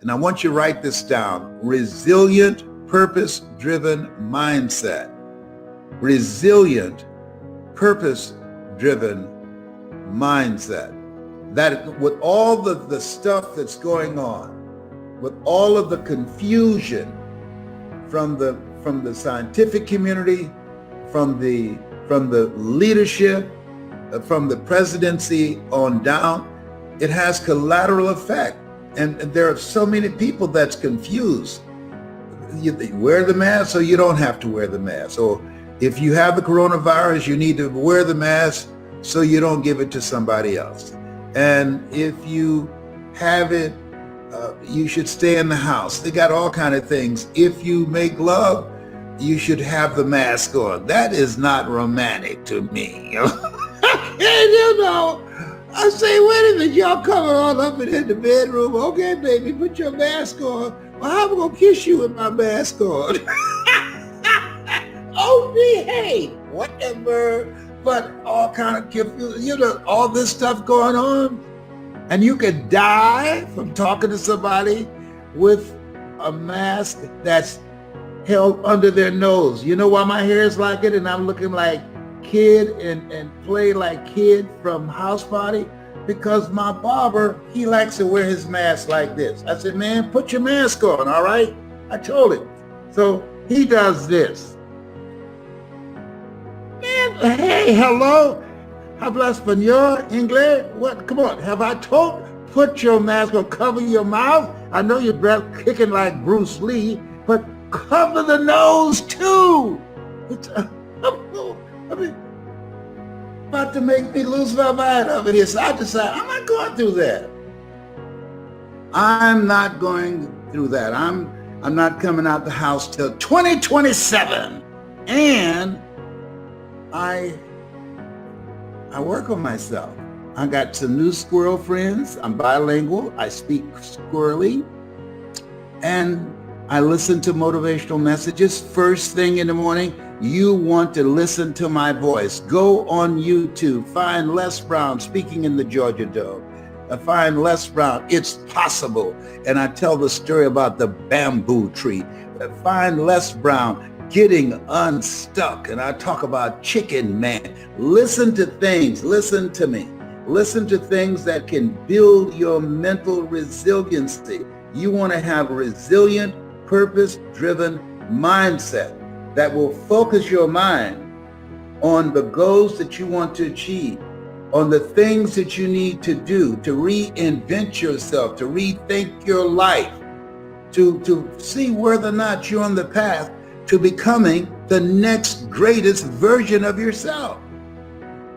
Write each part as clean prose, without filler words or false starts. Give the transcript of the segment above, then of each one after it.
And I want you to write this down. Resilient, purpose-driven mindset. Resilient, purpose-driven mindset. That with all the stuff that's going on, with all of the confusion from the scientific community, from the leadership, from the presidency on down, it has collateral effect. And there are so many people that's confused. You wear the mask, so you don't have to wear the mask. Or if you have the coronavirus, you need to wear the mask so you don't give it to somebody else. And if you have it, you should stay in the house. They got all kind of things. If you make love, you should have the mask on. That is not romantic to me. And you know, I say, wait a minute, y'all coming all up in the bedroom. Okay, baby, put your mask on. Well, how am I gonna kiss you with my mask on? Oh, behave, whatever. But all kind of confused, you know, all this stuff going on. And you could die from talking to somebody with a mask that's held under their nose. You know why my hair is like it and I'm looking like Kid and play like Kid from House Party? Because my barber, he likes to wear his mask like this. I said, man, put your mask on, all right? I told him. So he does this. Man, hey, hello. Habla español, English? What? Come on, have I told? Put your mask on, cover your mouth. I know your breath kicking like Bruce Lee, but cover the nose too. It's, I mean, about to make me lose my mind over here. So I decided I'm not going through that. I'm not going through that. I'm not coming out the house till 2027. And I work on myself. I got some new squirrel friends. I'm bilingual. I speak squirrely. And I listen to motivational messages first thing in the morning. You want to listen to my voice. Go on YouTube. Find Les Brown speaking in the Georgia Dome. Find Les Brown. It's possible. And I tell the story about the bamboo tree. Find Les Brown getting unstuck. And I talk about Chicken Man. Listen to things. Listen to me. Listen to things that can build your mental resiliency. You want to have a resilient, purpose-driven mindset that will focus your mind on the goals that you want to achieve, on the things that you need to do to reinvent yourself, to rethink your life, to see whether or not you're on the path to becoming the next greatest version of yourself.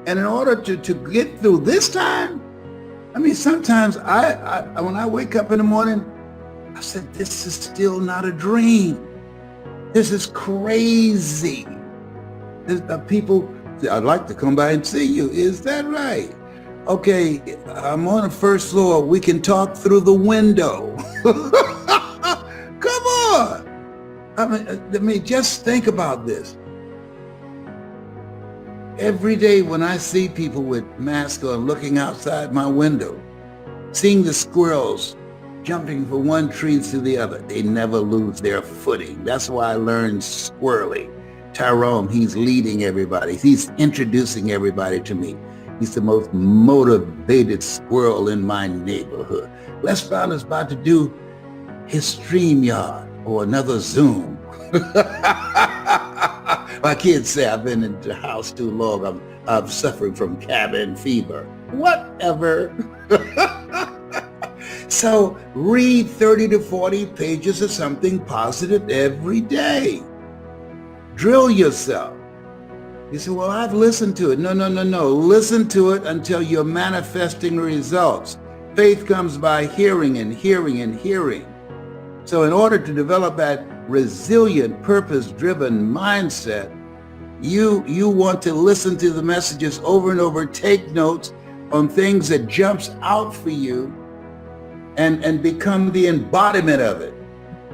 And in order to get through this time, I mean, sometimes I when I wake up in the morning, I said, this is still not a dream. This is crazy. People, I'd like to come by and see you. Is that right? Okay, I'm on the first floor. We can talk through the window. Come on. I mean, just think about this. Every day when I see people with masks on looking outside my window, seeing the squirrels jumping from one tree to the other, they never lose their footing. That's why I learned squirrely. Tyrone, he's leading everybody. He's introducing everybody to me. He's the most motivated squirrel in my neighborhood. Les Brown is about to do his StreamYard or another Zoom. My kids say I've been in the house too long. I'm suffering from cabin fever. Whatever. So read 30 to 40 pages of something positive every day. Drill yourself. You say, well, I've listened to it. No. Listen to it until you're manifesting results. Faith comes by hearing and hearing and hearing. So in order to develop that resilient, purpose-driven mindset, you want to listen to the messages over and over, take notes on things that jumps out for you, and become the embodiment of it,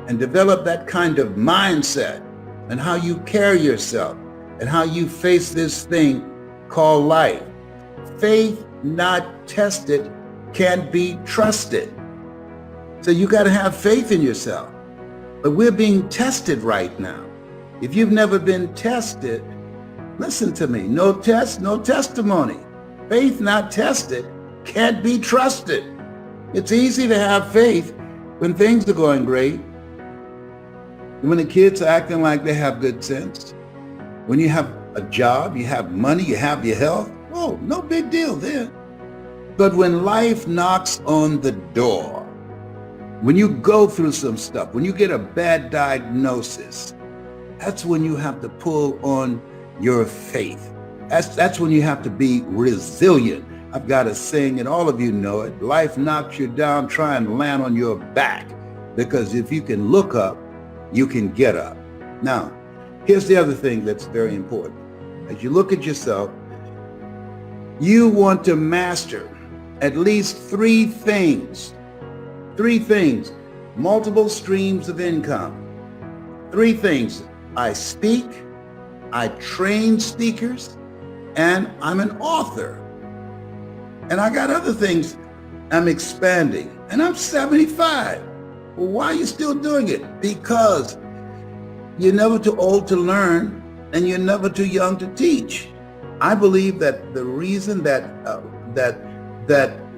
and develop that kind of mindset and how you carry yourself and how you face this thing called life. Faith not tested can't be trusted. So you got to have faith in yourself. But we're being tested right now. If you've never been tested, listen to me. No test, no testimony. Faith not tested can't be trusted. It's easy to have faith when things are going great. When the kids are acting like they have good sense. When you have a job, you have money, you have your health. Oh, no big deal then. But when life knocks on the door, when you go through some stuff, when you get a bad diagnosis, that's when you have to pull on your faith. That's when you have to be resilient. I've got a saying, and all of you know it. Life knocks you down, try and land on your back. Because if you can look up, you can get up. Now, here's the other thing that's very important. As you look at yourself, you want to master at least three things, multiple streams of income. Three things: I speak, I train speakers, and I'm an author. And I got other things I'm expanding, and I'm 75. Well, why are you still doing it? Because you're never too old to learn, and you're never too young to teach. I believe that the reason that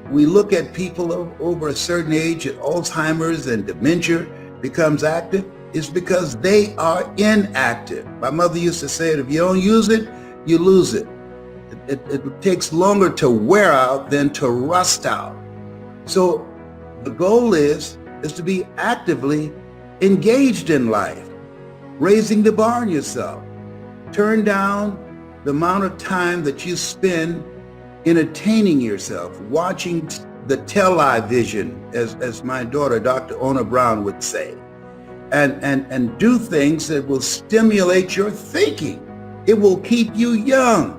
we look at people over a certain age, and Alzheimer's and dementia becomes active, is because they are inactive. My mother used to say that if you don't use it, you lose it. It takes longer to wear out than to rust out. So the goal is to be actively engaged in life, raising the bar on yourself. Turn down the amount of time that you spend entertaining yourself, watching the television, as my daughter, Dr. Ona Brown, would say, and do things that will stimulate your thinking. It will keep you young.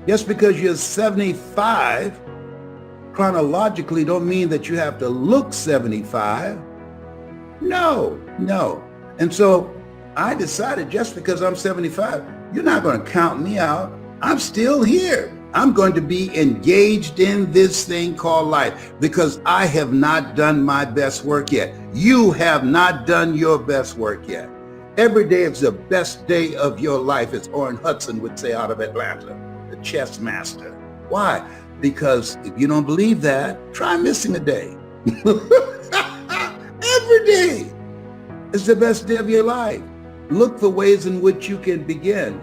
Just because you're 75, chronologically don't mean that you have to look 75. No. And so I decided, just because I'm 75, you're not going to count me out. I'm still here. I'm going to be engaged in this thing called life because I have not done my best work yet. You have not done your best work yet. Every day is the best day of your life, as Orrin Hudson would say out of Atlanta, the chess master. Why? Because if you don't believe that, try missing a day. Every day is the best day of your life. Look for ways in which you can begin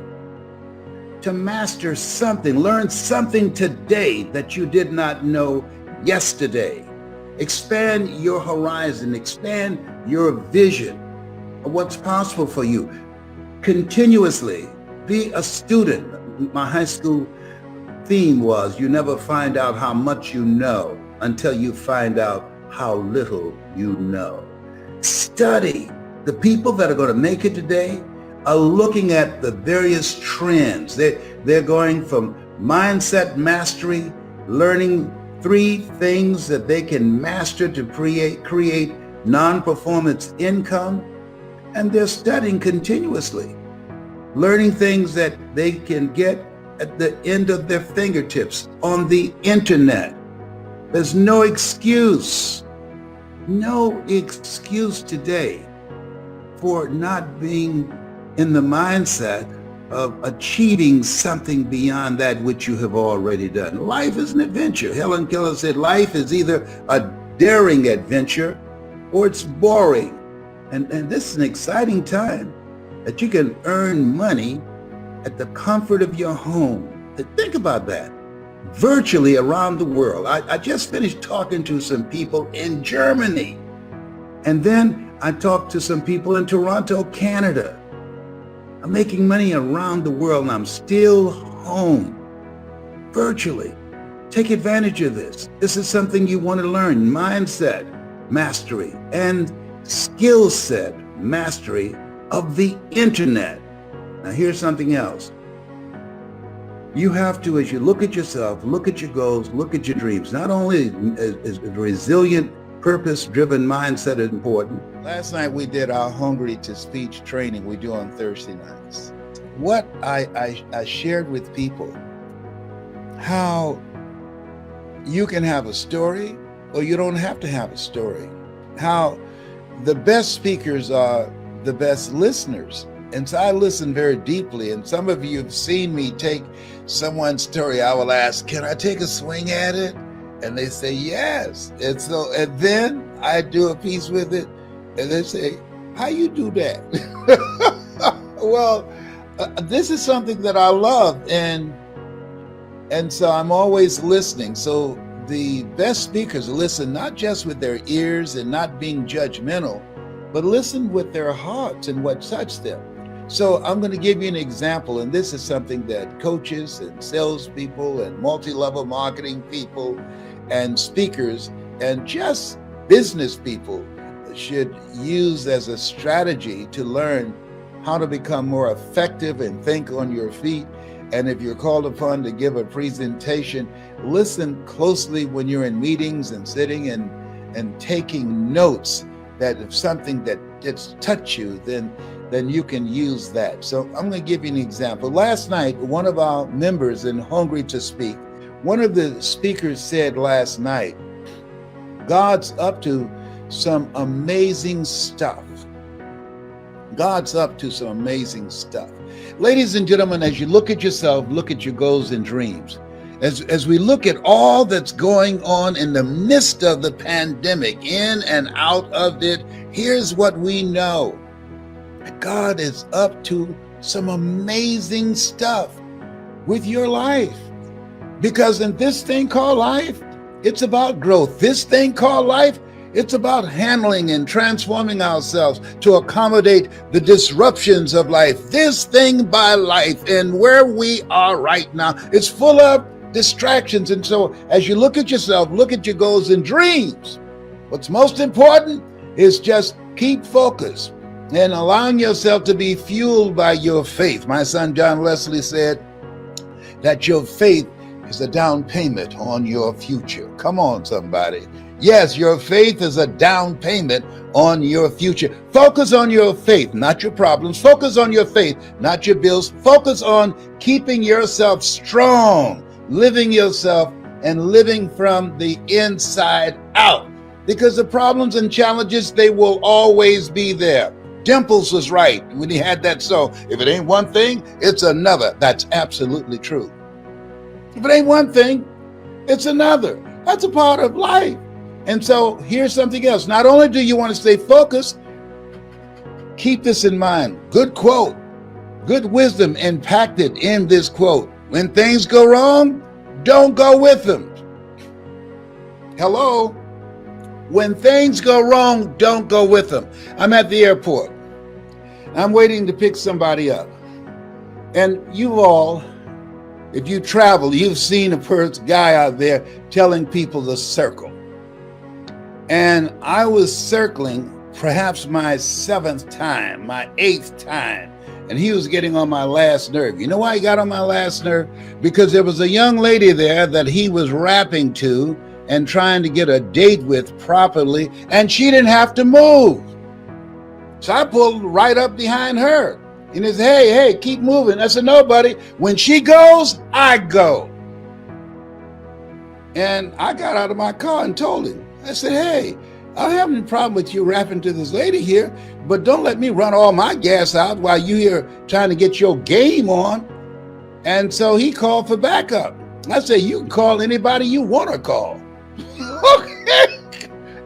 to master something, learn something today that you did not know yesterday. Expand your horizon, expand your vision of what's possible for you. Continuously be a student. My high school theme was, you never find out how much you know until you find out how little you know. Study. The people that are going to make it today are looking at the various trends. They're going from mindset mastery, learning 3 things that they can master to create non-performance income, and they're studying continuously, learning things that they can get at the end of their fingertips on the internet. There's no excuse today for not being in the mindset of achieving something beyond that which you have already done. Life is an adventure. Helen Keller said life is either a daring adventure or it's boring. And this is an exciting time that you can earn money at the comfort of your home. Think about that. Virtually around the world. I just finished talking to some people in Germany. And then I talked to some people in Toronto, Canada. I'm making money around the world and I'm still home, virtually. Take advantage of this. This is something you want to learn. Mindset mastery and skill set mastery of the internet. Now here's something else. You have to, as you look at yourself, look at your goals, look at your dreams, not only is a resilient, purpose-driven mindset is important. Last night we did our Hungry to Speech training we do on Thursday nights. What I shared with people, how you can have a story or you don't have to have a story. how the best speakers are the best listeners. And so I listen very deeply. And some of you have seen me take someone's story. I will ask, can I take a swing at it? And they say, yes. And so, and then I do a piece with it. And they say, how you do that? Well, this is something that I love. And so I'm always listening. So the best speakers listen not just with their ears and not being judgmental, but listen with their hearts and what touched them. So I'm going to give you an example, and this is something that coaches and salespeople and multi-level marketing people and speakers and just business people should use as a strategy to learn how to become more effective and think on your feet. And if you're called upon to give a presentation, listen closely when you're in meetings and sitting and taking notes, that if something that gets touched you, then you can use that. So I'm going to give you an example. Last night, one of our members in Hungry to Speak, one of the speakers said last night, God's up to some amazing stuff. God's up to some amazing stuff. Ladies and gentlemen, as you look at yourself, look at your goals and dreams. As we look at all that's going on in the midst of the pandemic, in and out of it, here's what we know. God is up to some amazing stuff with your life. Because in this thing called life, it's about growth. This thing called life, it's about handling and transforming ourselves to accommodate the disruptions of life. This thing by life and where we are right now, it's full of distractions. And so as you look at yourself, look at your goals and dreams. What's most important is just keep focused and allowing yourself to be fueled by your faith. My son John Leslie said that your faith is a down payment on your future. Come on, somebody. Yes, your faith is a down payment on your future. Focus on your faith, not your problems. Focus on your faith, not your bills. Focus on keeping yourself strong, living yourself and living from the inside out. Because the problems and challenges, they will always be there. Dimples was right when he had that song. If it ain't one thing, it's another. That's absolutely true. If it ain't one thing, it's another. That's a part of life. And so here's something else. Not only do you want to stay focused, keep this in mind. Good quote, good wisdom impacted in this quote. When things go wrong, don't go with them. Hello? When things go wrong, don't go with them. I'm at the airport. I'm waiting to pick somebody up. And you all, if you travel, you've seen a guy out there telling people to circle. And I was circling perhaps my 7th time, my 8th time, and he was getting on my last nerve. You know why he got on my last nerve? Because there was a young lady there that he was rapping to and trying to get a date with properly, and she didn't have to move. So I pulled right up behind her. And he said, hey, keep moving. I said, no, buddy. When she goes, I go. And I got out of my car and told him. I said, hey, I don't have any problem with you rapping to this lady here, but don't let me run all my gas out while you here trying to get your game on. And so he called for backup. I said, you can call anybody you want to call. Okay.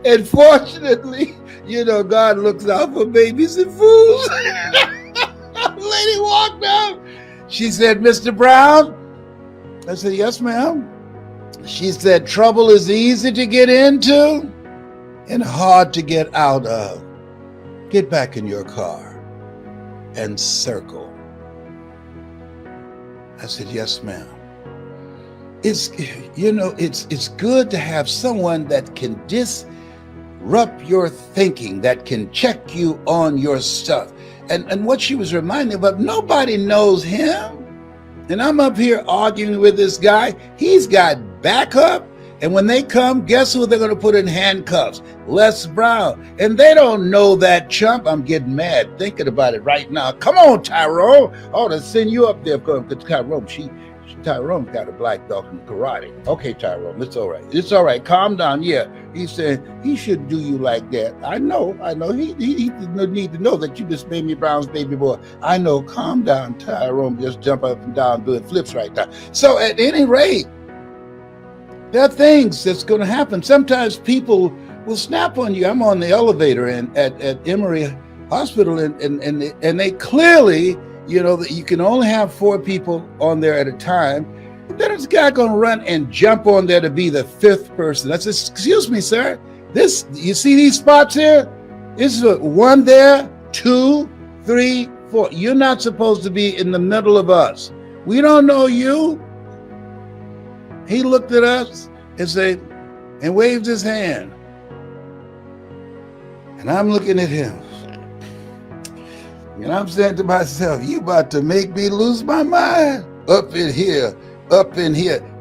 And fortunately, you know, God looks out for babies and fools. The lady walked out. She said, Mr. Brown? I said, yes, ma'am. She said, trouble is easy to get into and hard to get out of. Get back in your car and circle. I said, yes, ma'am. It's good to have someone that can disrupt your thinking, that can check you on your stuff. And what she was reminding me of, nobody knows him. And I'm up here arguing with this guy. He's got backup. And when they come, guess who they're going to put in handcuffs? Les Brown. And they don't know that chump. I'm getting mad thinking about it right now. Come on, Tyrone. I ought to send you up there. Because Tyrone, Tyrone's got a black belt in karate. Okay, Tyrone, it's all right. It's all right. Calm down. Yeah. He said, he shouldn't do you like that. I know. He need to know that you just Mamie Brown's baby boy. I know. Calm down, Tyrone. Just jump up and down, doing flips right now. So at any rate, there are things that's going to happen. Sometimes people will snap on you. I'm on the elevator at Emory Hospital, and they clearly, that you can only have 4 people on there at a time. And then this guy going to run and jump on there to be the 5th person. I said, excuse me, sir. You see these spots here? This is 1 there, 2, 3, 4. You're not supposed to be in the middle of us. We don't know you. He looked at us and waved his hand. And I'm looking at him. And I'm saying to myself, you about to make me lose my mind up in here.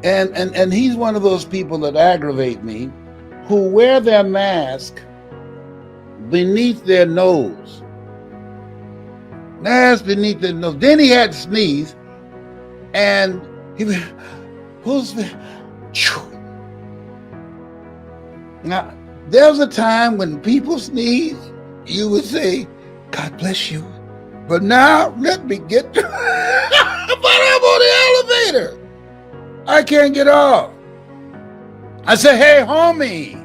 And he's one of those people that aggravate me, who wear their mask beneath their nose. Mask beneath their nose. Then he had to sneeze, and he went, Now, there's a time when people sneeze, you would say, God bless you. But now, let me get to but I'm on the elevator. I can't get off. I said, hey, homie.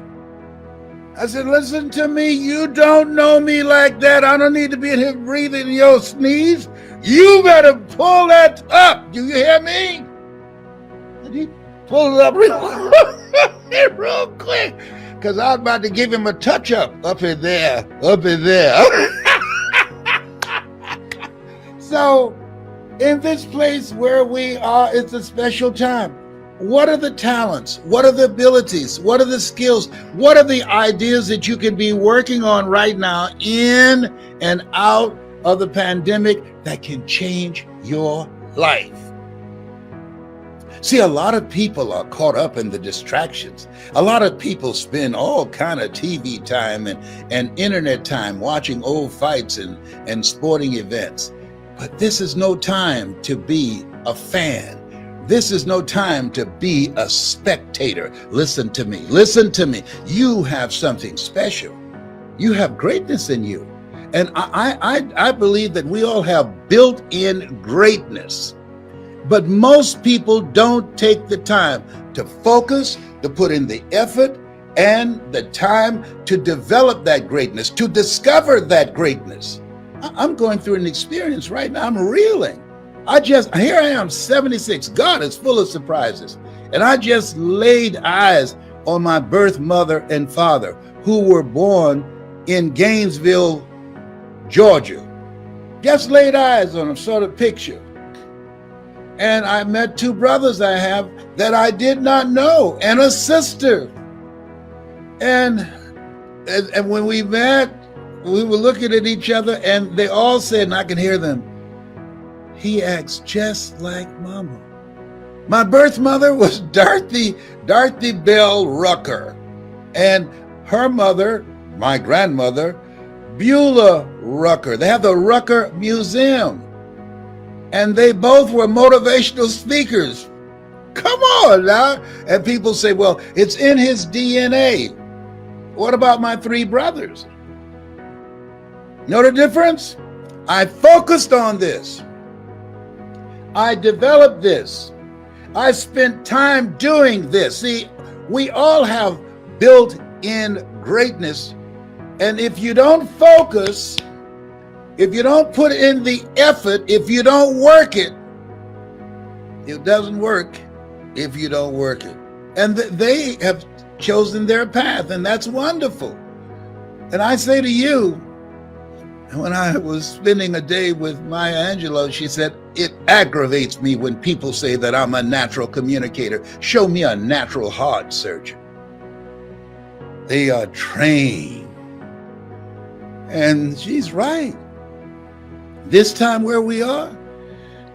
I said, listen to me. You don't know me like that. I don't need to be in here breathing your sneeze. You better pull that up. Do you hear me? And he pulled it up real quick. Because I was about to give him a touch-up in there. So, in this place where we are, it's a special time. What are the talents? What are the abilities? What are the skills? What are the ideas that you can be working on right now in and out of the pandemic that can change your life? See, a lot of people are caught up in the distractions. A lot of people spend all kind of TV time and internet time watching old fights and sporting events. But this is no time to be a fan. This is no time to be a spectator. Listen to me. You have something special. You have greatness in you. And I believe that we all have built-in greatness. But most people don't take the time to focus, to put in the effort and the time to develop that greatness, to discover that greatness. I'm going through an experience right now. I'm reeling. Here I am, 76. God is full of surprises. And I just laid eyes on my birth mother and father, who were born in Gainesville, Georgia. Just laid eyes on them, saw the picture. And I met 2 brothers I have that I did not know, and a sister. And when we met, we were looking at each other, and they all said, and I can hear them, he acts just like Mama. My birth mother was Dorothy Bell Rucker, and her mother, my grandmother, Beulah Rucker. They have the Rucker Museum, and they both were motivational speakers. Come on now. And people say, well, it's in his DNA. What about my 3 brothers? Know the difference? I focused on this. I developed this. I spent time doing this. See, we all have built-in greatness. And if you don't focus, if you don't put in the effort, if you don't work it, it doesn't work if you don't work it. And they have chosen their path, and that's wonderful. And I say to you, when I was spending a day with Maya Angelou, she said, it aggravates me when people say that I'm a natural communicator. Show me a natural heart surgeon. They are trained. And she's right. This time where we are,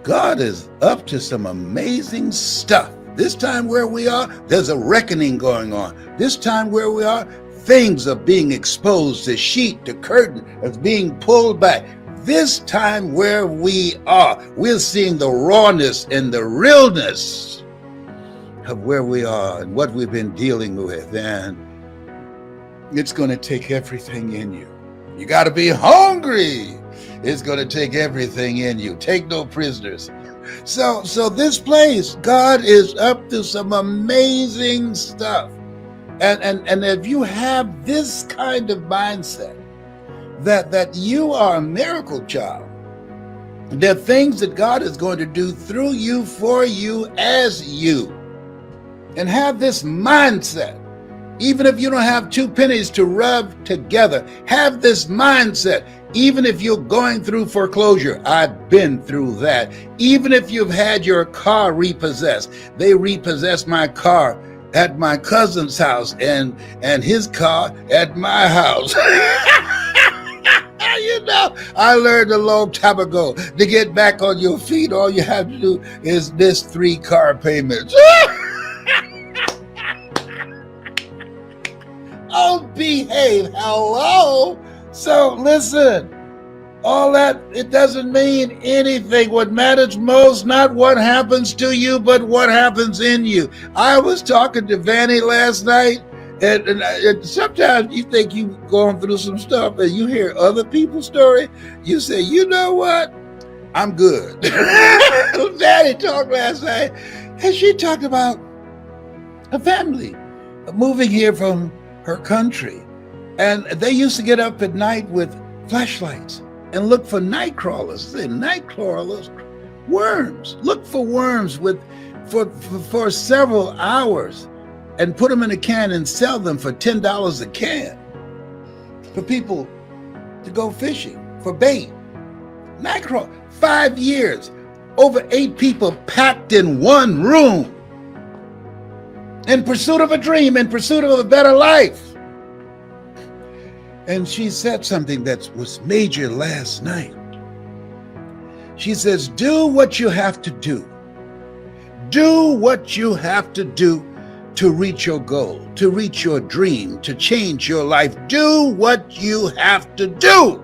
God is up to some amazing stuff. This time where we are, there's a reckoning going on. This time where we are, things are being exposed. The sheet, the curtain is being pulled back. this time where we are, we're seeing the rawness and the realness of where we are and what we've been dealing with. And it's going to take everything in you. You got to be hungry. It's going to take everything in you. Take no prisoners. So this place, God is up to some amazing stuff. And if you have this kind of mindset, that you are a miracle child, there are things that God is going to do through you, for you, as you. And have this mindset. Even if you don't have two pennies to rub together, have this mindset. Even if you're going through foreclosure, I've been through that. Even if you've had your car repossessed, they repossessed my car at my cousin's house and his car at my house. You know, I learned a long time ago, to get back on your feet, all you have to do is miss 3 car payments. Oh, behave. Hello. So listen, all that, it doesn't mean anything. What matters most, not what happens to you, but what happens in you. I was talking to Vanny last night, and sometimes you think you've gone through some stuff and you hear other people's story. You say, you know what? I'm good. Vanny talked last night, and she talked about a family moving here from her country, and they used to get up at night with flashlights and look for night crawlers. Night crawlers, worms. Look for worms for several hours, and put them in a can and sell them for $10 a can for people to go fishing for bait. Night crawl. 5 years, over 8 people packed in one room, in pursuit of a dream, in pursuit of a better life. And she said something that was major last night. She says, do what you have to do. Do what you have to do to reach your goal, to reach your dream, to change your life. Do what you have to do.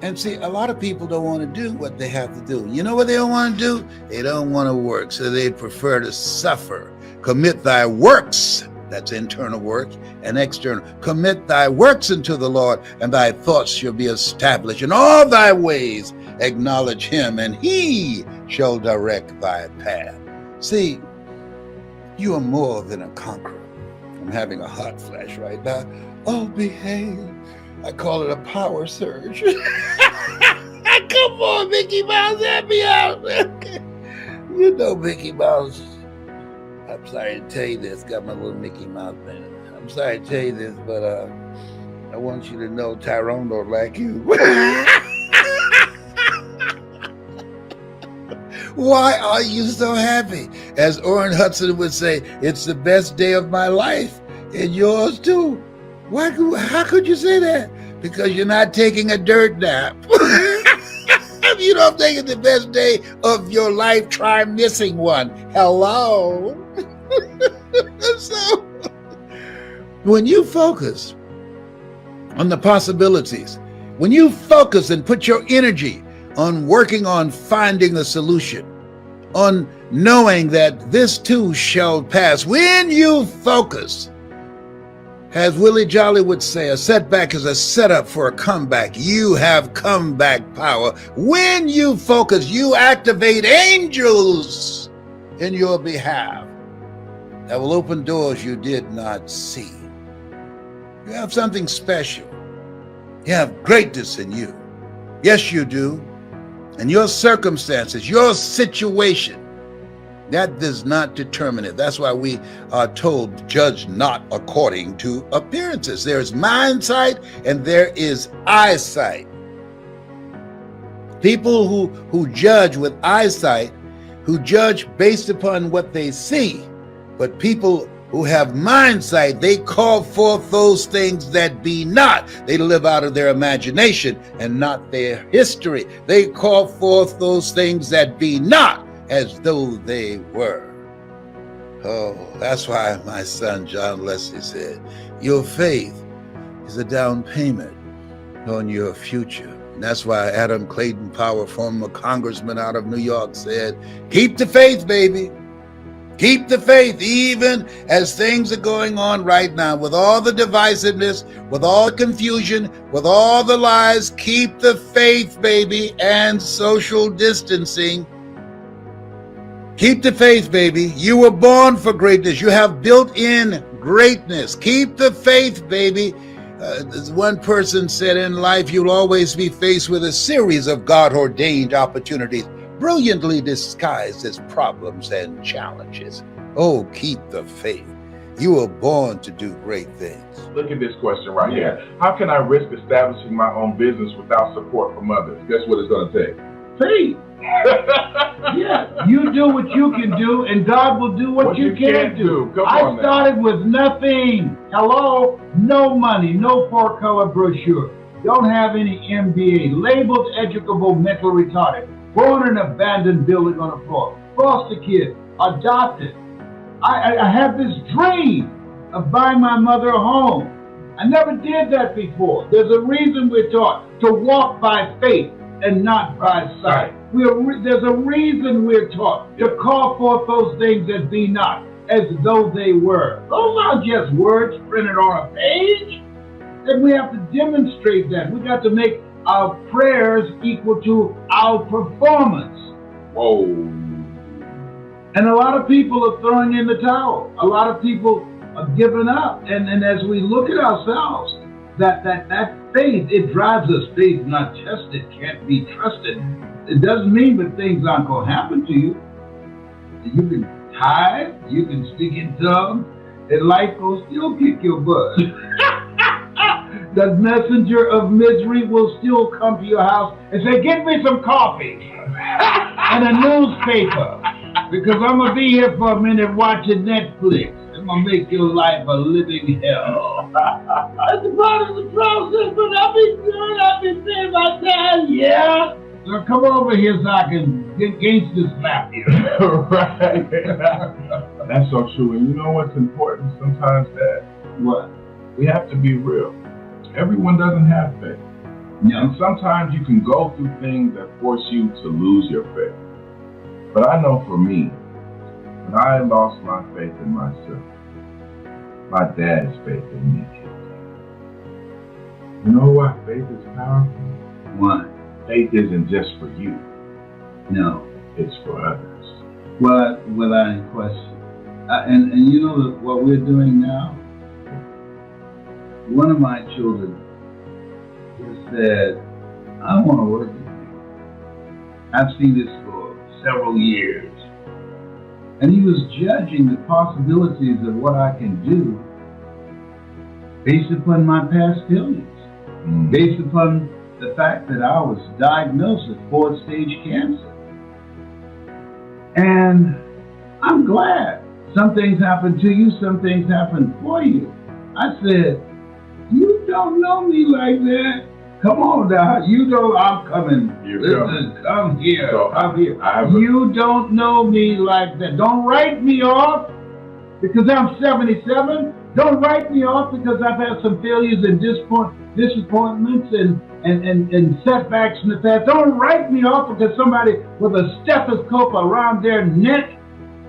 And see, a lot of people don't want to do what they have to do. You know what they don't want to do? They don't want to work, so they prefer to suffer. Commit thy works, that's internal work, and external. Commit thy works unto the Lord, and thy thoughts shall be established. In all thy ways acknowledge him, and he shall direct thy path. See, you are more than a conqueror. I'm having a hot flash right now. Oh, behave. I call it a power surge. Come on, Mickey Mouse, help me out. You know Mickey Mouse. I'm sorry to tell you this. Got my little Mickey Mouse thing. I'm sorry to tell you this, but I want you to know Tyrone don't like you. Why are you so happy? As Orrin Hudson would say, it's the best day of my life, and yours too. How could you say that? Because you're not taking a dirt nap. If you don't think it's the best day of your life, try missing one. Hello. So, when you focus on the possibilities, when you focus and put your energy on working on finding a solution, on knowing that this too shall pass, when you focus, as Willie Jolly would say, a setback is a setup for a comeback. You have comeback power. When you focus, you activate angels in your behalf that will open doors you did not see. You have something special. You have greatness in you. Yes, you do. And your circumstances, your situation, that does not determine it. That's why we are told, judge not according to appearances. There is mindsight and there is eyesight. People who judge with eyesight, who judge based upon what they see, but people who have mindsight, they call forth those things that be not. They live out of their imagination and not their history. They call forth those things that be not as though they were. Oh, that's why my son John Leslie said, your faith is a down payment on your future. And that's why Adam Clayton Powell, former congressman out of New York, said, keep the faith, baby. Keep the faith, even as things are going on right now, with all the divisiveness, with all the confusion, with all the lies. Keep the faith, baby, and social distancing. Keep the faith, baby. You were born for greatness. You have built-in greatness. Keep the faith, baby. As one person said, in life, you'll always be faced with a series of God-ordained opportunities, brilliantly disguised as problems and challenges. Oh, keep the faith. You were born to do great things. Look at this question right here. How can I risk establishing my own business without support from others? Guess what it's going to take? Faith. Yeah, you do what you can do, and God will do what you can't do. I started with nothing. Hello? No money, no four-color brochure. Don't have any MBA. Labeled educable, mental retarded. Born in an abandoned building on the floor. Foster kid. Adopted. I had this dream of buying my mother a home. I never did that before. There's a reason we're taught to walk by faith and not by sight. There's a reason we're taught to call forth those things that be not as though they were. Those aren't just words printed on a page. And we have to demonstrate that. We got to make our prayers equal to our performance. Whoa. And a lot of people are throwing in the towel. A lot of people are giving up. And as we look at ourselves, that faith, it drives us. Faith not tested, can't be trusted. It doesn't mean that things aren't going to happen to you. You can tithe, you can speak in tongues, and life will still kick your butt. The messenger of misery will still come to your house and say, get me some coffee and a newspaper, because I'm going to be here for a minute watching Netflix. I'm going to make your life a living hell. That's a part of the process, but I'll be good. I'll be paying my time, yeah. So come over here so I can gangster slap you. Right. That's so true. And you know what's important sometimes, Dad? What? We have to be real. Everyone doesn't have faith. No. And sometimes you can go through things that force you to lose your faith. But I know for me, when I lost my faith in myself, my dad's faith in me kicked in. You know why faith is powerful? Why? Faith isn't just for you. No. It's for others. Well, without any question. And you know what we're doing now? One of my children just said, I want to work with you. I've seen this for several years. And he was judging the possibilities of what I can do based upon my past failures, based upon the fact that I was diagnosed with 4th stage cancer. And I'm glad. Some things happen to you, some things happen for you. I said, you don't know me like that. Come on now, you know I'm coming. Listen, I'm here. So I'm here. You don't know me like that. Don't write me off because I'm 77. Don't write me off because I've had some failures and disappointments and setbacks in the past. Don't write me off because somebody with a stethoscope around their neck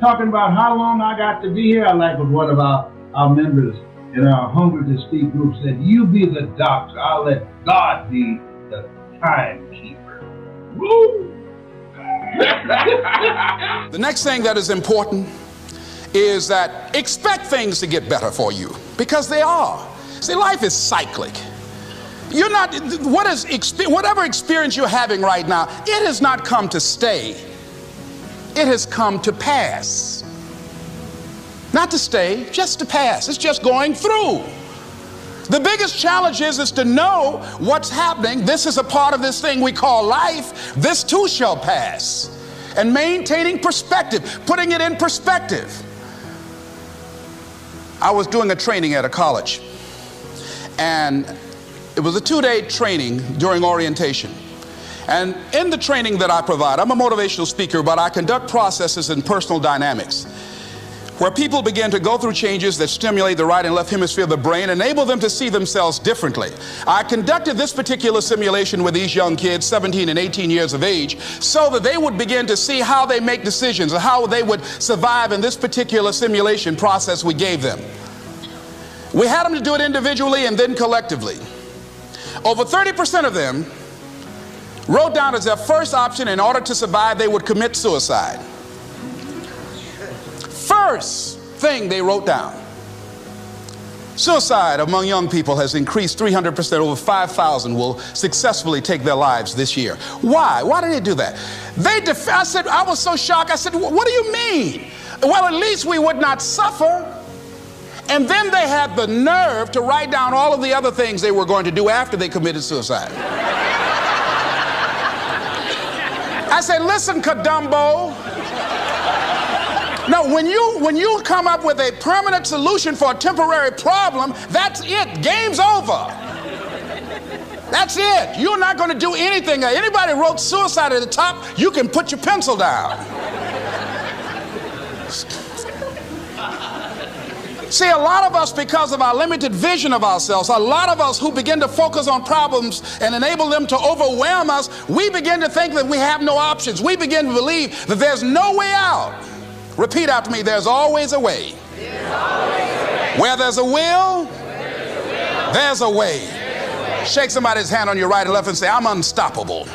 talking about how long I got to be here. I like what one of our members in our Hunger to Speak group said, you be the doctor, I'll let God be the timekeeper. Woo! The next thing that is important is that expect things to get better for you, because they are. See, life is cyclic. You're not, whatever experience you're having right now, it has not come to stay. It has come to pass. Not to stay, just to pass. It's just going through. The biggest challenge is to know what's happening. This is a part of this thing we call life. This too shall pass. And maintaining perspective, putting it in perspective. I was doing a training at a college, and it was a 2-day training during orientation. And in the training that I provide, I'm a motivational speaker, but I conduct processes in personal dynamics. where people begin to go through changes that stimulate the right and left hemisphere of the brain, enable them to see themselves differently. I conducted this particular simulation with these young kids, 17 and 18 years of age, so that they would begin to see how they make decisions and how they would survive in this particular simulation process we gave them. We had them to do it individually and then collectively. Over 30% of them wrote down as their first option, in order to survive, they would commit suicide. First thing they wrote down. Suicide among young people has increased 300%. Over 5,000 will successfully take their lives this year. Why? Why did they do that? I said, I was so shocked. I said, what do you mean? Well, at least we would not suffer. And then they had the nerve to write down all of the other things they were going to do after they committed suicide. I said, listen, Kadumbo. No, when you come up with a permanent solution for a temporary problem, that's it. Game's over. That's it. You're not going to do anything. Anybody wrote suicide at the top, you can put your pencil down. See, a lot of us, because of our limited vision of ourselves, a lot of us who begin to focus on problems and enable them to overwhelm us, we begin to think that we have no options. We begin to believe that there's no way out. Repeat after me, there's always a way. Where there's a will, there's a way. Shake somebody's hand on your right and left and say, I'm unstoppable.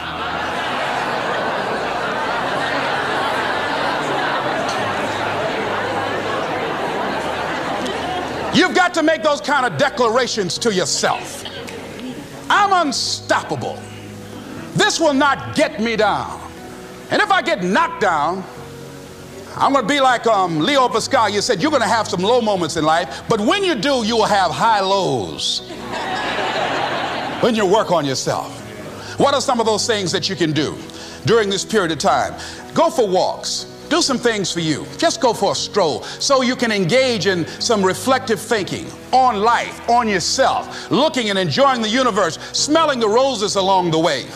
You've got to make those kind of declarations to yourself. I'm unstoppable. This will not get me down. And if I get knocked down, I'm going to be like Leo Pascal. You said you're going to have some low moments in life, but when you do, you will have high lows when you work on yourself. What are some of those things that you can do during this period of time? Go for walks. Do some things for you. Just go for a stroll so you can engage in some reflective thinking on life, on yourself, looking and enjoying the universe, smelling the roses along the way.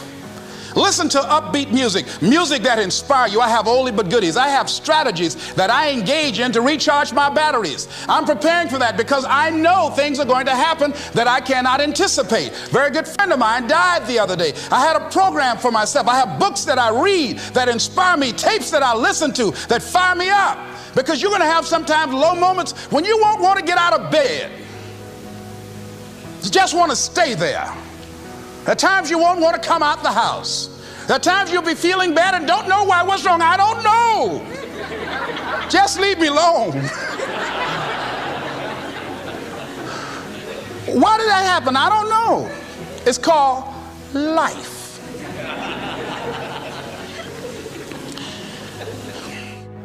Listen to upbeat music, music that inspires you. I have oldie but goodies. I have strategies that I engage in to recharge my batteries. I'm preparing for that because I know things are going to happen that I cannot anticipate. A very good friend of mine died the other day. I had a program for myself. I have books that I read that inspire me, tapes that I listen to that fire me up. Because you're going to have sometimes low moments when you won't want to get out of bed. You just want to stay there. At times you won't want to come out the house. At times you'll be feeling bad and don't know why. What's wrong? I don't know. Just leave me alone. Why did that happen? I don't know. It's called life.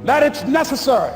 That it's necessary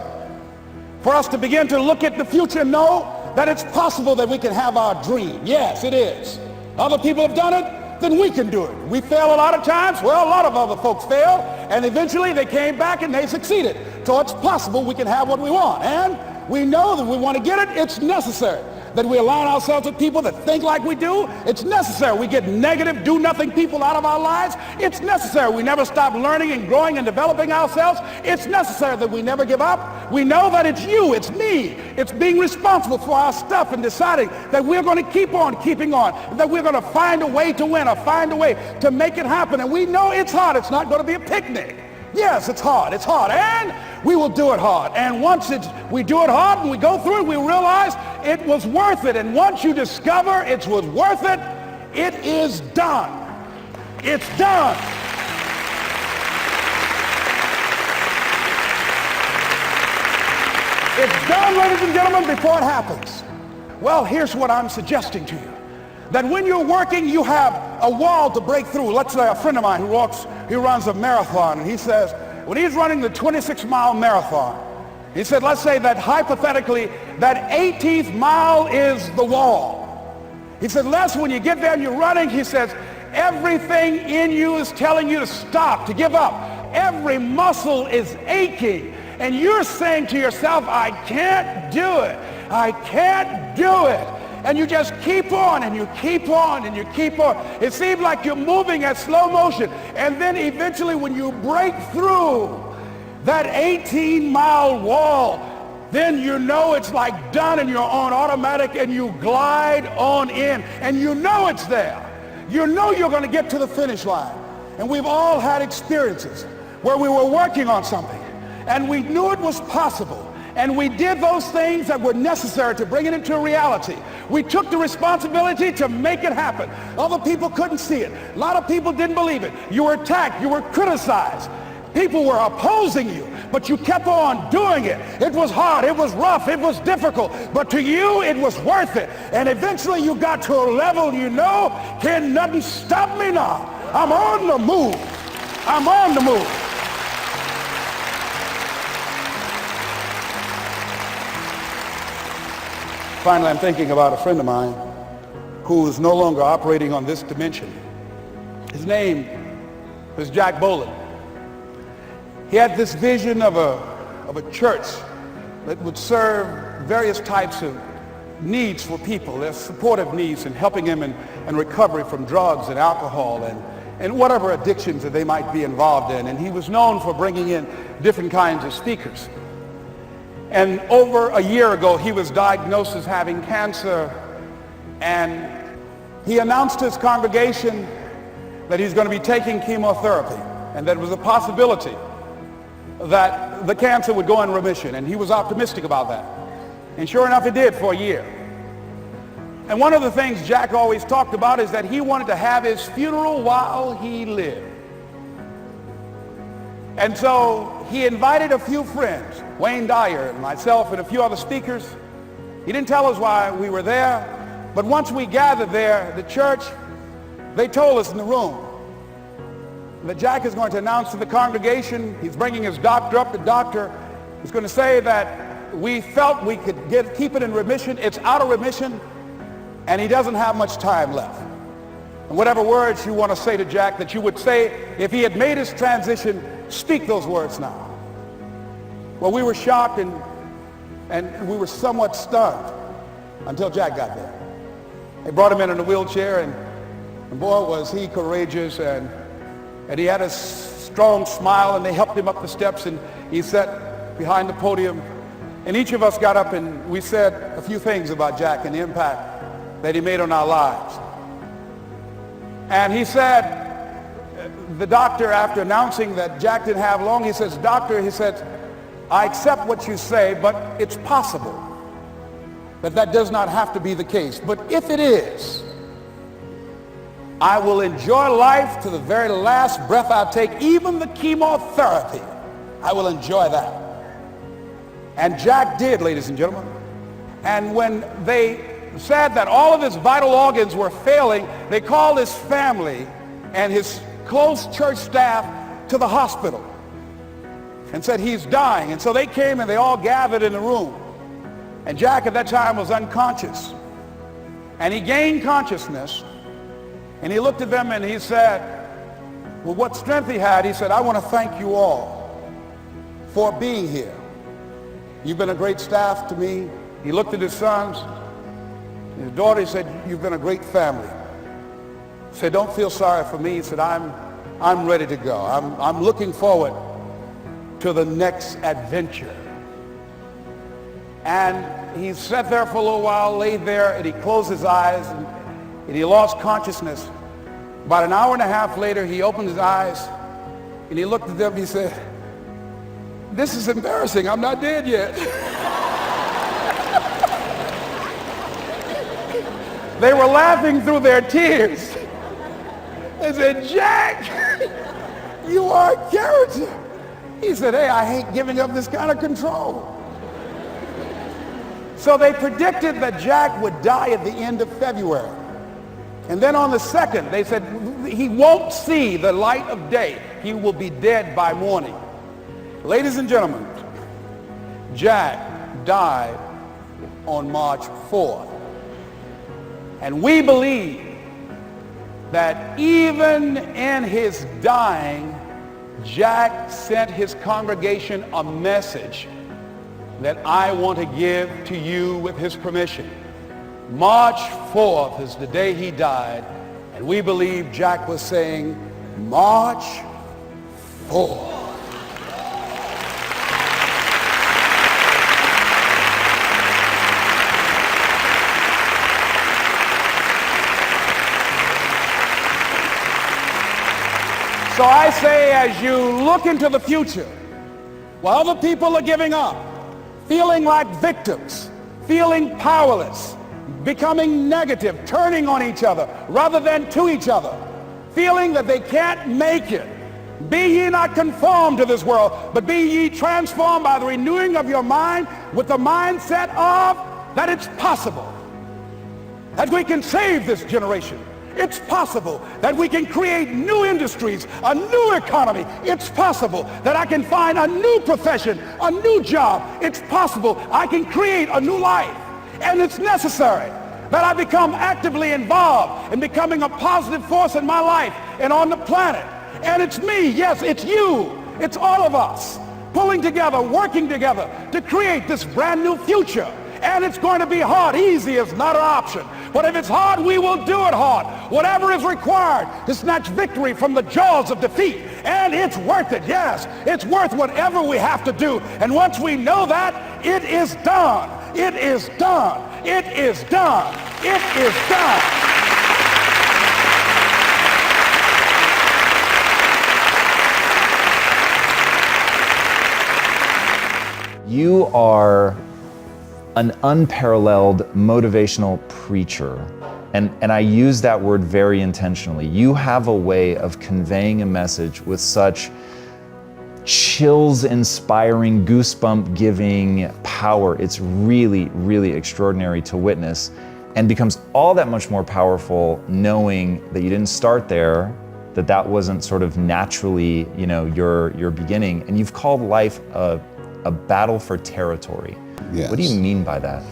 for us to begin to look at the future and know that it's possible that we can have our dream. Yes, it is. Other people have done it, then we can do it. We fail a lot of times. Well, a lot of other folks failed, and eventually they came back and they succeeded. So it's possible we can have what we want. And we know that we want to get it. It's necessary that we align ourselves with people that think like we do. It's necessary we get negative, do-nothing people out of our lives. It's necessary we never stop learning and growing and developing ourselves. It's necessary that we never give up. We know that it's you, it's me. It's being responsible for our stuff and deciding that we're going to keep on keeping on, that we're going to find a way to win or find a way to make it happen. And we know it's hard. It's not going to be a picnic. Yes, it's hard, and we will do it hard. And once we do it hard and we go through it, we realize it was worth it. And once you discover it was worth it, it is done. It's done. It's done, ladies and gentlemen, before it happens. Well, here's what I'm suggesting to you. That when you're working, you have a wall to break through. Let's say a friend of mine he runs a marathon, and he says, when he's running the 26-mile marathon, he said, let's say that hypothetically, that 18th mile is the wall. He said, Les, when you get there and you're running, he says, everything in you is telling you to stop, to give up. Every muscle is aching, and you're saying to yourself, I can't do it. I can't do it. And you just keep on and you keep on and you keep on. It seems like you're moving at slow motion. And then eventually when you break through that 18-mile wall, then you know it's like done and you're on automatic and you glide on in and you know it's there. You know you're going to get to the finish line. And we've all had experiences where we were working on something and we knew it was possible. And we did those things that were necessary to bring it into reality. We took the responsibility to make it happen. Other people couldn't see it. A lot of people didn't believe it. You were attacked. You were criticized. People were opposing you, but you kept on doing it. It was hard. It was rough. It was difficult. But to you, it was worth it. And eventually you got to a level you know, can nothing stop me now. I'm on the move. I'm on the move. Finally, I'm thinking about a friend of mine who is no longer operating on this dimension. His name was Jack Boland. He had this vision of a church that would serve various types of needs for people, their supportive needs and helping them in recovery from drugs and alcohol and whatever addictions that they might be involved in. And he was known for bringing in different kinds of speakers. And over a year ago, he was diagnosed as having cancer, and he announced to his congregation that he's going to be taking chemotherapy and that it was a possibility that the cancer would go in remission, and he was optimistic about that. And sure enough, it did for a year. And one of the things Jack always talked about is that he wanted to have his funeral while he lived. And so he invited a few friends, Wayne Dyer and myself and a few other speakers. He didn't tell us why we were there, but once we gathered there, the church, they told us in the room that Jack is going to announce to the congregation, he's bringing his doctor up. The doctor is going to say that we felt we could keep it in remission. It's out of remission, and he doesn't have much time left. And whatever words you want to say to Jack that you would say if he had made his transition, speak those words now. Well, we were shocked and we were somewhat stunned until Jack got there. They brought him in a wheelchair, and boy, was he courageous, and he had a strong smile, and they helped him up the steps, and he sat behind the podium, and each of us got up and we said a few things about Jack and the impact that he made on our lives. And he said, the doctor, after announcing that Jack didn't have long, he says, "Doctor," he said, "I accept what you say, but it's possible that does not have to be the case. But if it is, I will enjoy life to the very last breath I take, even the chemotherapy. I will enjoy that." And Jack did, ladies and gentlemen. And when they said that all of his vital organs were failing, they called his family and his close church staff to the hospital and said, "He's dying." And so they came and they all gathered in the room. And Jack at that time was unconscious. And he gained consciousness, and he looked at them and he said, with what strength he had, he said, "I want to thank you all for being here. You've been a great staff to me." He looked at his sons, his daughter. He said, "You've been a great family." He said, "Don't feel sorry for me." He said, I'm ready to go. I'm looking forward to the next adventure." And he sat there for a little while, laid there, and he closed his eyes, and he lost consciousness. About an hour and a half later, he opened his eyes, and he looked at them, and he said, "This is embarrassing. I'm not dead yet." They were laughing through their tears. They said, "Jack, you are a character." He said, "Hey, I hate giving up this kind of control." So they predicted that Jack would die at the end of February. And then on the 2nd, they said, he won't see the light of day. He will be dead by morning. Ladies and gentlemen, Jack died on March 4th. And we believe that even in his dying, Jack sent his congregation a message that I want to give to you with his permission. March 4th is the day he died, and we believe Jack was saying, "March 4th." So I say, as you look into the future, while other people are giving up, feeling like victims, feeling powerless, becoming negative, turning on each other rather than to each other, feeling that they can't make it, be ye not conformed to this world, but be ye transformed by the renewing of your mind with the mindset of that it's possible that we can save this generation. It's possible that we can create new industries, a new economy. It's possible that I can find a new profession, a new job. It's possible I can create a new life. And it's necessary that I become actively involved in becoming a positive force in my life and on the planet. And it's me, yes, it's you, it's all of us, pulling together, working together to create this brand new future. And it's going to be hard. Easy is not an option. But if it's hard, we will do it hard. Whatever is required to snatch victory from the jaws of defeat. And it's worth it, yes. It's worth whatever we have to do. And once we know that, it is done. It is done. It is done. It is done. You are an unparalleled motivational preacher. And I use that word very intentionally. You have a way of conveying a message with such chills-inspiring, goosebump-giving power. It's really, really extraordinary to witness, and becomes all that much more powerful knowing that you didn't start there, that wasn't sort of naturally, your beginning, and you've called life a battle for territory. Yes. What do you mean by that?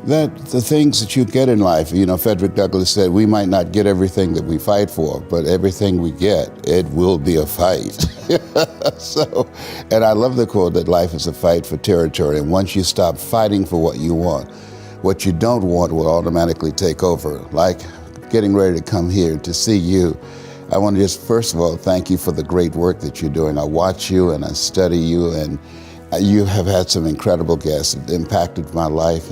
That the things that you get in life, Frederick Douglass said, we might not get everything that we fight for, but everything we get, it will be a fight. And I love the quote that life is a fight for territory. And once you stop fighting for what you want, what you don't want will automatically take over. Like getting ready to come here to see you. I want to just, first of all, thank you for the great work that you're doing. I watch you and I study you, and you have had some incredible guests that impacted my life.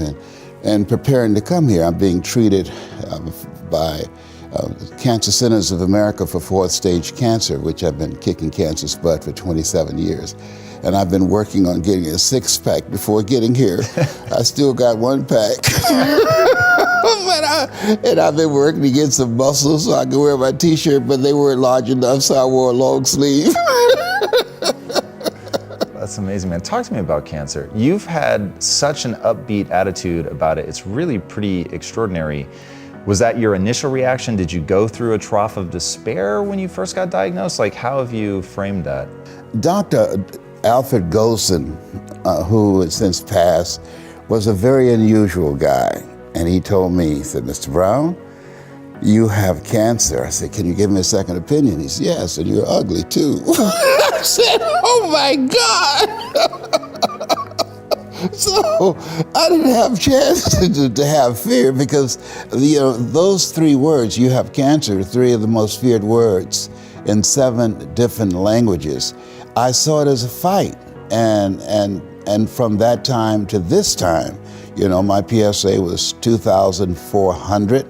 And preparing to come here, I'm being treated by Cancer Centers of America for fourth stage cancer, which I've been kicking cancer's butt for 27 years. And I've been working on getting a six-pack before getting here. I still got one pack. And I've been working to get some muscles so I can wear my t-shirt, but they weren't large enough, so I wore a long sleeve. That's amazing, man. Talk to me about cancer. You've had such an upbeat attitude about it. It's really pretty extraordinary. Was that your initial reaction? Did you go through a trough of despair when you first got diagnosed? Like, how have you framed that? Dr. Alfred Golson, who has since passed, was a very unusual guy. And he told me, he said, Mr. Brown, you have cancer. I said, can you give me a second opinion? He said, yes, and you're ugly too. I said, oh my God. So I didn't have a chance to have fear, because those three words, you have cancer, three of the most feared words in 7 different languages. I saw it as a fight. And from that time to this time, my PSA was 2,400.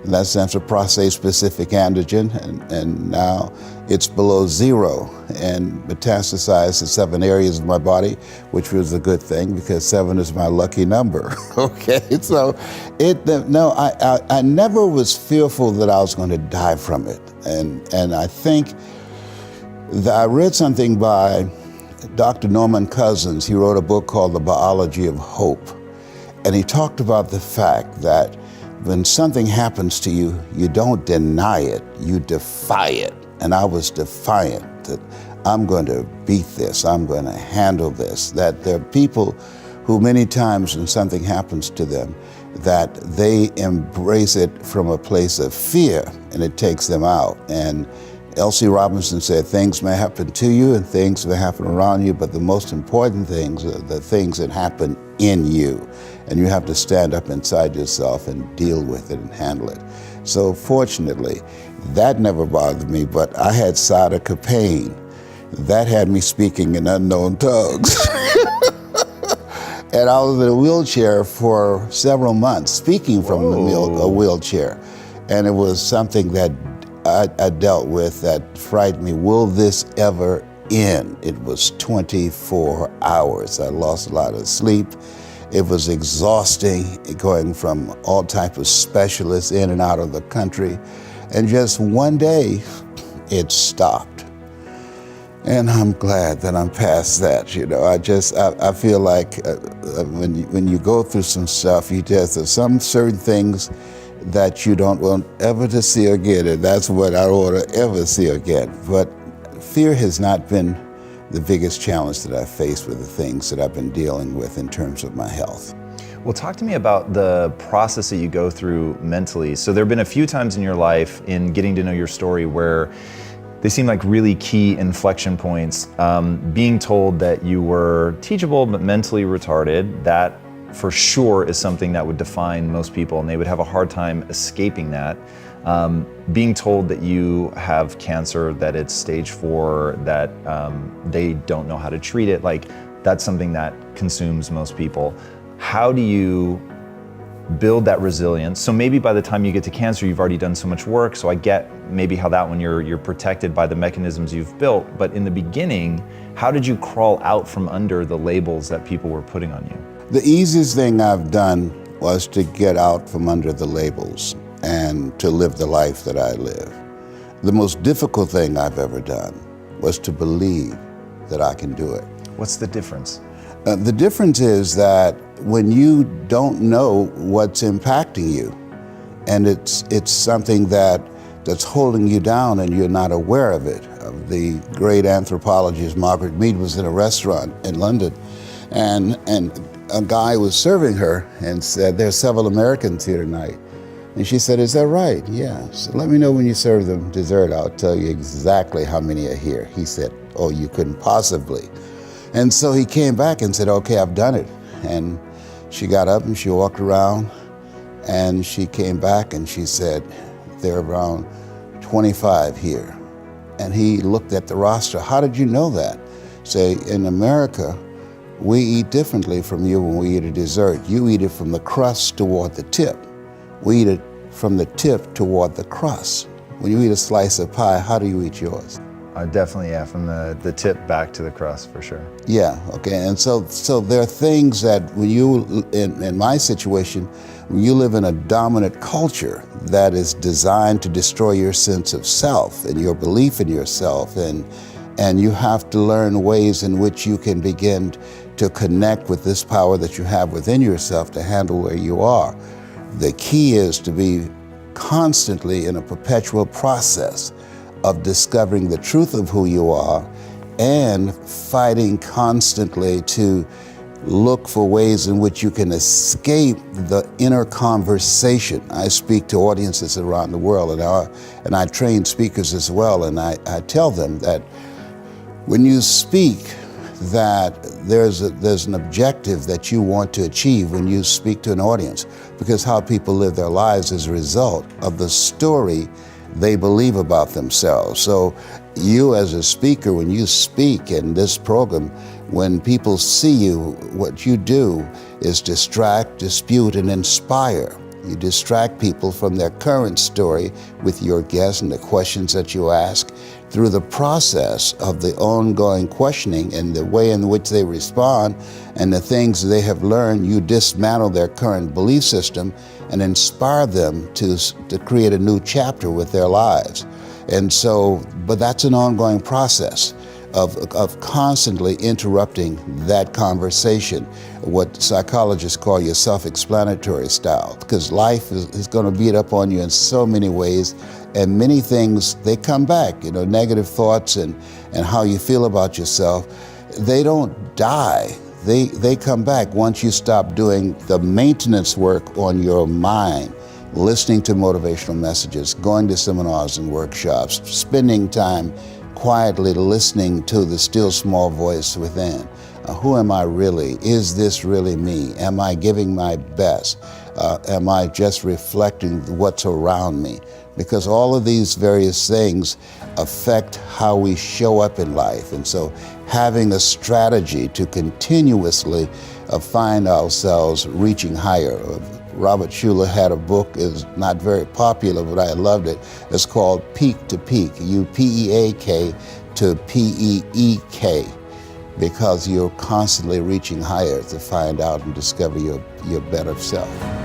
And that stands for prostate-specific antigen, and now it's below 0 and metastasized to 7 areas of my body, which was a good thing because 7 is my lucky number. Okay, so I never was fearful that I was going to die from it, and I think that I read something by Dr. Norman Cousins. He wrote a book called The Biology of Hope, and he talked about the fact that when something happens to you, you don't deny it, you defy it. And I was defiant that I'm going to beat this, I'm going to handle this. That there are people who many times when something happens to them, that they embrace it from a place of fear, and it takes them out. And L.C. Robinson said, things may happen to you and things may happen around you, but the most important things are the things that happen in you. And you have to stand up inside yourself and deal with it and handle it. So fortunately, that never bothered me, but I had sciatica pain. That had me speaking in unknown tongues. And I was in a wheelchair for several months, speaking from a wheelchair. And it was something that I dealt with that frightened me. Will this ever end? It was 24 hours. I lost a lot of sleep. It was exhausting, going from all type of specialists in and out of the country. And just one day, it stopped. And I'm glad that I'm past that. You know, I feel like when you go through some stuff, there's some certain things that you don't want ever to see again, and that's what I don't want to ever see again. But fear has not been the biggest challenge that I've faced with the things that I've been dealing with in terms of my health. Well, talk to me about the process that you go through mentally. So there have been a few times in your life in getting to know your story where they seem like really key inflection points. Being told that you were teachable but mentally retarded, that for sure is something that would define most people, and they would have a hard time escaping that. Being told that you have cancer, that it's stage 4, that they don't know how to treat it, like that's something that consumes most people. How do you build that resilience? So maybe by the time you get to cancer, you've already done so much work, so I get maybe how that one you're protected by the mechanisms you've built, but in the beginning, how did you crawl out from under the labels that people were putting on you? The easiest thing I've done was to get out from under the labels and to live the life that I live. The most difficult thing I've ever done was to believe that I can do it. What's the difference? The difference is that when you don't know what's impacting you, and it's something that's holding you down and you're not aware of it. The great anthropologist Margaret Mead was in a restaurant in London, and a guy was serving her and said, "There's several Americans here tonight." And she said, "Is that right?" "Yeah." So let me know when you serve them dessert. I'll tell you exactly how many are here. He said, "Oh, you couldn't possibly." And so he came back and said, "Okay, I've done it." And she got up and she walked around and she came back and she said, "There are around 25 here." And he looked at the roster. "How did you know that?" Say, "In America, we eat differently from you when we eat a dessert. You eat it from the crust toward the tip. We eat it from the tip toward the crust. When you eat a slice of pie, how do you eat yours?" Definitely, yeah, from the tip back to the crust, for sure. Yeah, okay, and so there are things that when you, in my situation, when you live in a dominant culture that is designed to destroy your sense of self and your belief in yourself, and you have to learn ways in which you can begin to connect with this power that you have within yourself to handle where you are. The key is to be constantly in a perpetual process of discovering the truth of who you are and fighting constantly to look for ways in which you can escape the inner conversation. I speak to audiences around the world, and I train speakers as well, and I tell them that when you speak, that there's an objective that you want to achieve when you speak to an audience, because how people live their lives is a result of the story they believe about themselves. So you as a speaker, when you speak in this program, when people see you, what you do is distract, dispute, and inspire. You distract people from their current story with your guests and the questions that you ask. Through the process of the ongoing questioning and the way in which they respond and the things they have learned, you dismantle their current belief system and inspire them to create a new chapter with their lives. And so, but that's an ongoing process of constantly interrupting that conversation, what psychologists call your self-explanatory style, because life is going to beat up on you in so many ways, and many things, they come back, negative thoughts and how you feel about yourself, they don't die. They come back once you stop doing the maintenance work on your mind, listening to motivational messages, going to seminars and workshops, spending time quietly listening to the still small voice within. Who am I really? Is this really me? Am I giving my best? Am I just reflecting what's around me? Because all of these various things affect how we show up in life. And so having a strategy to continuously find ourselves reaching higher, Robert Schuller had a book, it's not very popular, but I loved it. It's called Peak to Peak, U-P-E-A-K to P-E-E-K, because you're constantly reaching higher to find out and discover your better self.